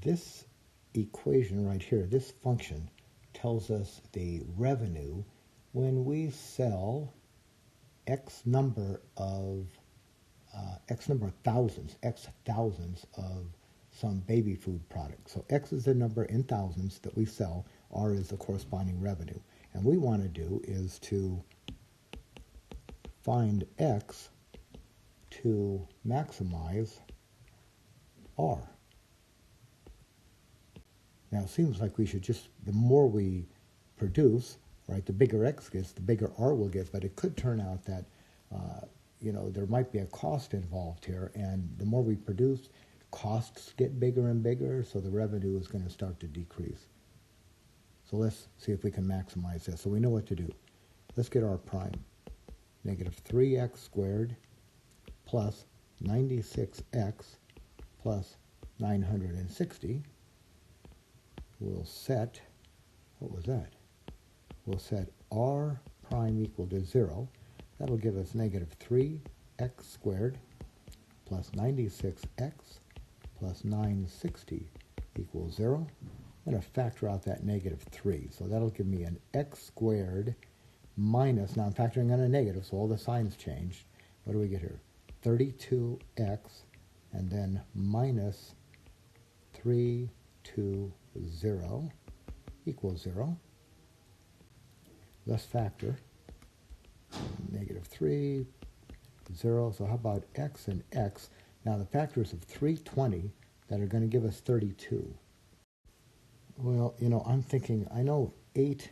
This equation right here, this function, tells us the revenue when we sell X number of thousands of some baby food product. So X is the number in thousands that we sell, R is the corresponding revenue. And what we want to do is to find X to maximize R. Now it seems like we should just, the more we produce, right, the bigger X gets, the bigger R will get, but it could turn out that there might be a cost involved here, and the more we produce, costs get bigger and bigger, so the revenue is going to start to decrease. So let's see if we can maximize this. So we know what to do. Let's get R prime. Negative 3x squared plus 96x plus 960. We'll set, what was that? We'll set R prime equal to 0. That'll give us negative 3x squared plus 96x plus 960 equals 0. I'm going to factor out that negative 3. So that'll give me an x squared minus, now I'm factoring on a negative, so all the signs changed. What do we get here? 32x and then minus 320 equals 0. Let's factor. Negative 3, 0. So how about x and x? Now the factors of 320 that are going to give us 32. Well, I'm thinking, I know 8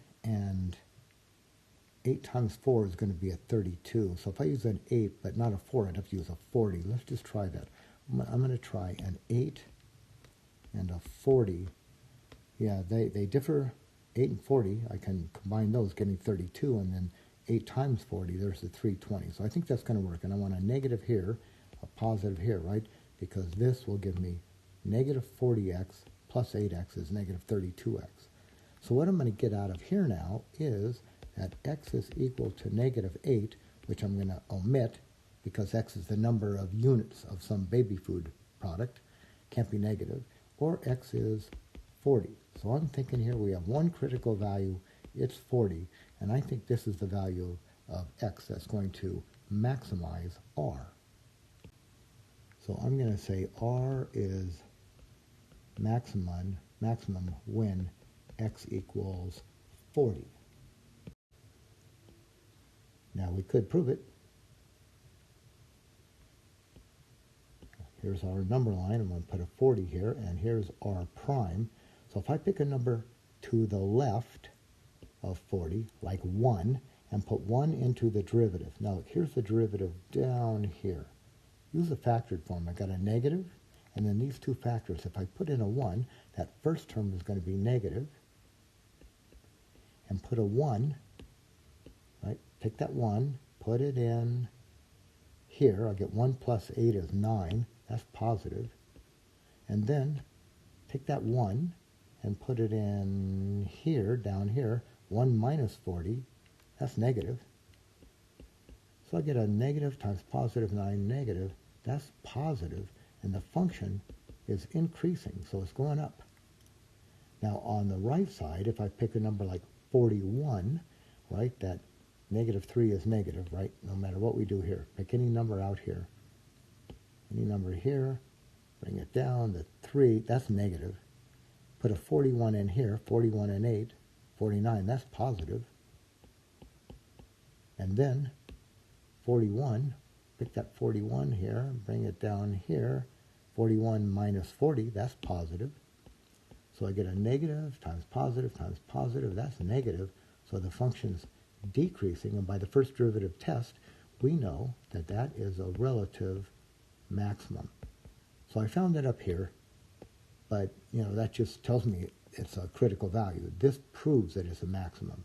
times 4 is going to be a 32. So if I use an 8 but not a 4, I'd have to use a 40. Let's just try that. I'm going to try an 8 and a 40. Yeah, they differ. 8 and 40, I can combine those, getting 32, and then 8 times 40, there's the 320. So I think that's going to work. And I want a negative here, a positive here, right? Because this will give me negative 40x plus 8x is negative 32x. So what I'm going to get out of here now is that x is equal to negative 8, which I'm going to omit because x is the number of units of some baby food product. Can't be negative. Or x is 40. So I'm thinking here we have one critical value, it's 40, and I think this is the value of x that's going to maximize R. So I'm going to say R is maximum when x equals 40. Now we could prove it. Here's our number line. I'm going to put a 40 here, and here's R prime. So if I pick a number to the left of 40, like 1, and put 1 into the derivative. Now here's the derivative down here. Use the factored form. I got a negative, and then these two factors. If I put in a 1, that first term is going to be negative, and put a 1, right? Take that 1, put it in here. I'll get 1 plus 8 is 9. That's positive. And then take that 1 and put it in here, down here. 1 minus 40, that's negative. So I get a negative times positive 9 negative. That's positive, and the function is increasing, so it's going up. Now on the right side, if I pick a number like 41, right, that negative 3 is negative, right, no matter what we do here. Pick any number out here. Any number here, bring it down, the 3, that's negative. Put a 41 in here, 41 and 8, 49, that's positive. And then 41, pick that 41 here, bring it down here, 41 minus 40, that's positive. So I get a negative times positive, that's negative. So the function's decreasing, and by the first derivative test, we know that that is a relative maximum. So I found that up here, but that just tells me it's a critical value. This proves that it's a maximum.